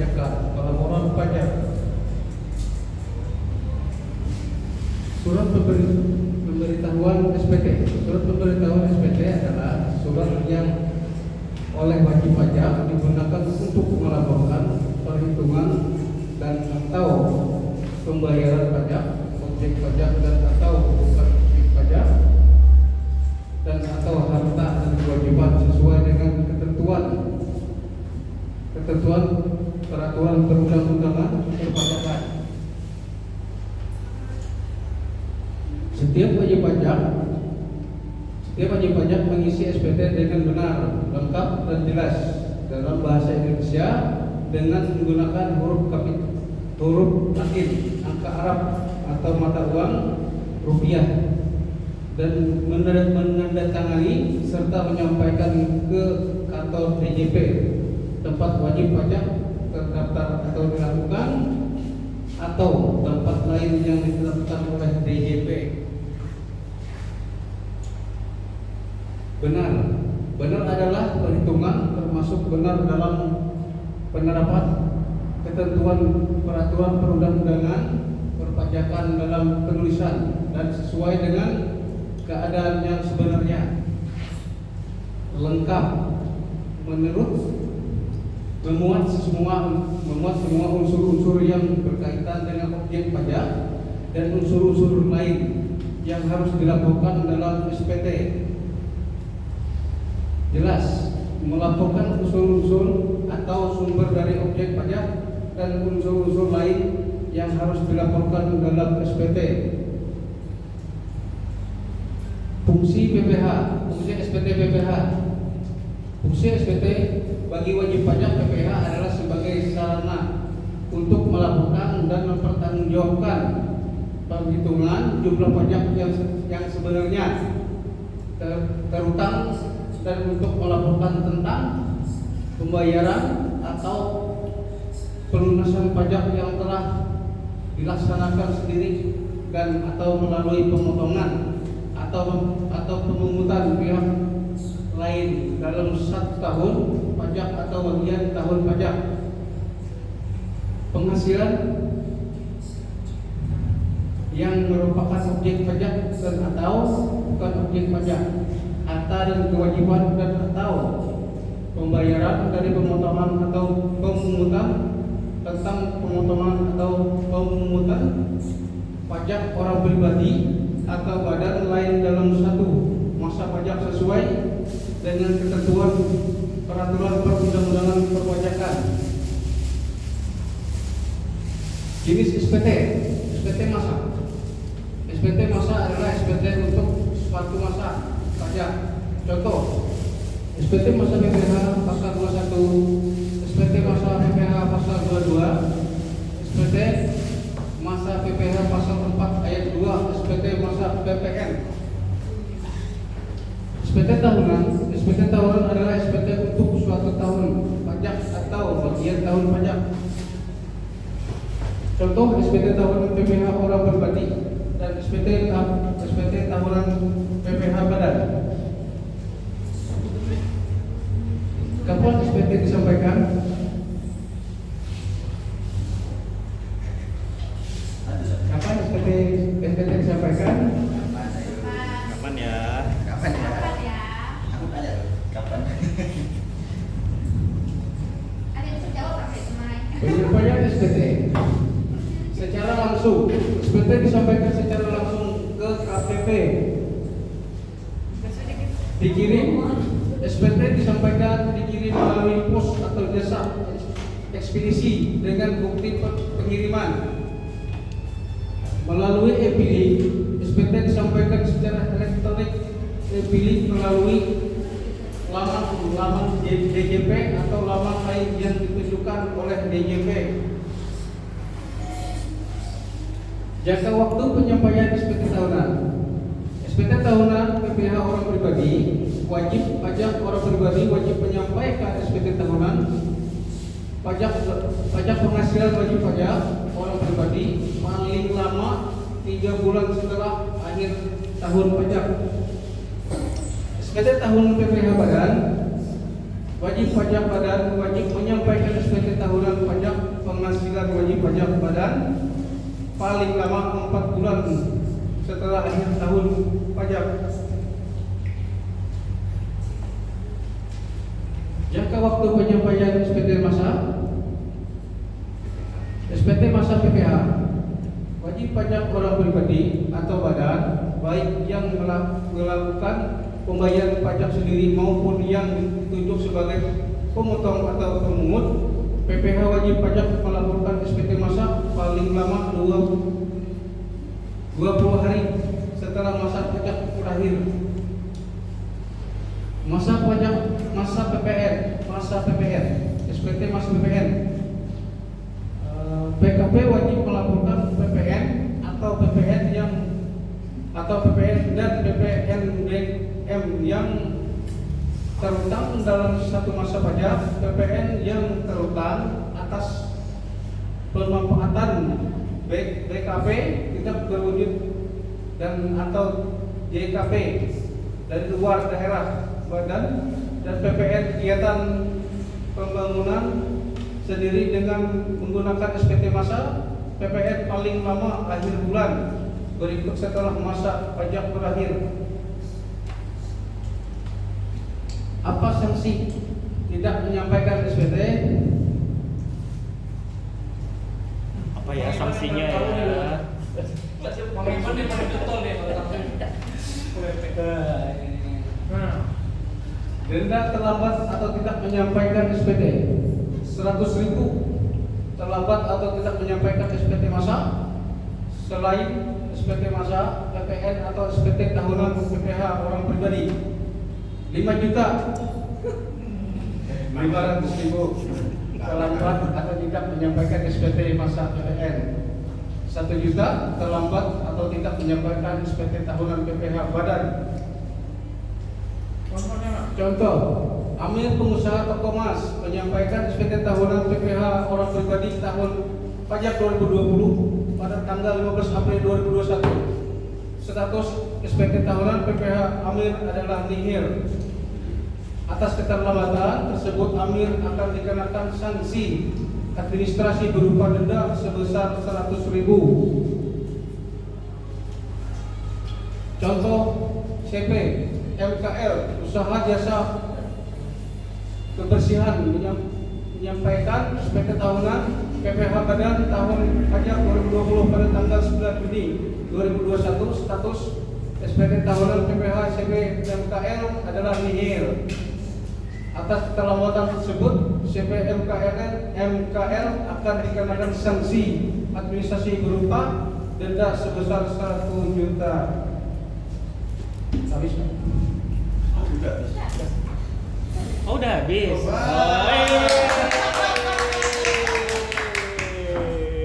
perpajakan, pelaporan pajak. Surat pemberitahuan SPT. Surat pemberitahuan SPT adalah surat yang oleh wajib pajak digunakan untuk melaporkan perhitungan dan atau pembayaran pajak, objek pajak dan atau bukan objek pajak, dan atau harta dan kewajiban sesuai dengan ketentuan peraturan perundang-undangan perpajakan. Setiap wajib pajak mengisi SPT dengan benar, lengkap dan jelas dalam bahasa Indonesia dengan menggunakan huruf Latin, angka Arab atau mata uang rupiah, dan menandatangani serta menyampaikan ke kantor DJP tempat wajib pajak terdaftar atau dilakukan, atau tempat lain yang ditetapkan oleh DJP. Benar adalah perhitungan, termasuk benar dalam penerapan ketentuan peraturan perundang-undangan perpajakan dalam penulisan dan sesuai dengan keadaan yang sebenarnya. Lengkap, memuat semua unsur-unsur yang berkaitan dengan objek pajak dan unsur-unsur lain yang harus dilaporkan dalam SPT. Jelas, melaporkan unsur-unsur atau sumber dari objek pajak dan unsur-unsur lain yang harus dilaporkan dalam SPT. Fungsi SPT PPH. Fungsi SPT bagi wajib pajak PPH adalah sebagai sarana untuk melaporkan dan mempertanggungjawabkan penghitungan jumlah pajak yang sebenarnya terutang, dan untuk melaporkan tentang pembayaran atau pelunasan pajak yang telah dilaksanakan sendiri dan atau melalui pemotongan atau pemungutan pihak lain dalam 1 tahun pajak atau bagian tahun pajak. Penghasilan yang merupakan objek pajak dan atau bukan objek pajak, harta dan kewajiban dan atau pembayaran dari pemotongan atau pemungutan, tentang pemotongan atau pemungutan pajak orang pribadi atau badan lain dalam satu masa pajak sesuai dengan ketentuan peraturan perundang-undangan perpajakan. Jenis SPT masa. SPT masa adalah SPT untuk suatu masa pajak. Contoh, SPT masa PPH pasal 21, SPT masa PPH pasal 22, SPT masa PPH pasal 4 ayat 2, SPT masa PPN. SPT tahunan adalah SPT untuk suatu tahun pajak atau bagian tahun pajak. Contoh, SPT tahunan PPH orang pribadi dan SPT tahunan PPH badan. Kapan SPT disampaikan? Kapan SPT disampaikan? Kapan ya? Penyampaian SPT secara langsung. SPT disampaikan secara langsung ke KPP. Dikirim. SPT dikirim melalui pos atau jasa ekspedisi dengan bukti pengiriman. Melalui e-filing, SPT disampaikan secara elektronik e-filing melalui laman DJP atau laman lain yang ditunjukkan oleh DJP. Jangka waktu penyampaian SPT tahunan. SPT tahunan PPH orang pribadi, wajib pajak orang pribadi wajib menyampaikan SPT tahunan pajak penghasilan wajib pajak orang pribadi paling lama 3 bulan setelah akhir tahun pajak. SPT tahunan PPH badan, wajib pajak badan wajib menyampaikan SPT tahunan pajak penghasilan wajib pajak badan paling lama 4 bulan setelah akhir tahun pajak. Jangka waktu penyampaian SPT masa PPH wajib pajak orang pribadi atau badan baik yang melakukan pembayaran pajak sendiri maupun yang ditunjuk sebagai pemotong atau pemungut. PPH wajib pajak melaporkan SPT masa paling lama 20 hari setelah masa pajak berakhir. Masa PPN, SPT masa PPN. PKP wajib melaporkan PPN dan PPNBM yang terutang dalam satu masa pajak. PPN yang terutang atas pemanfaatan BKP tidak berwujud dan atau JKP dari luar daerah badan, dan PPN kegiatan pembangunan sendiri dengan menggunakan SPT masa PPN paling lama akhir bulan berikut setelah masa pajak berakhir. Apa sanksi tidak menyampaikan SPT? Apa ya sanksinya ya? Denda terlambat atau tidak menyampaikan SPT 100.000. Terlambat atau tidak menyampaikan SPT masa selain SPT masa, PPN atau SPT tahunan PPH orang pribadi 5 juta 500.000. Terlambat atau tidak menyampaikan SPT masa PPN 1 juta. Terlambat atau tidak menyampaikan SPT tahunan PPH badan. Contoh, Amir pengusaha toko emas menyampaikan SPT tahunan PPH orang pribadi tahun pajak 2020 pada tanggal 15 April 2021. Status SPT tahunan PPH Amir adalah nihil. Atas keterlambatan tersebut Amir akan dikenakan sanksi administrasi berupa denda sebesar 100.000. Contoh CP MKL usaha jasa kebersihan menyampaikan SPT tahunan PPH badan tahun pajak 2020 pada tanggal 9 Juni 2021. Status SPT tahunan PPH CP MKL adalah nihil. Atas keterlambatan tersebut CP MKL akan dikenakan sanksi administrasi berupa denda sebesar 1 juta. Habis kan? Oh, udah habis.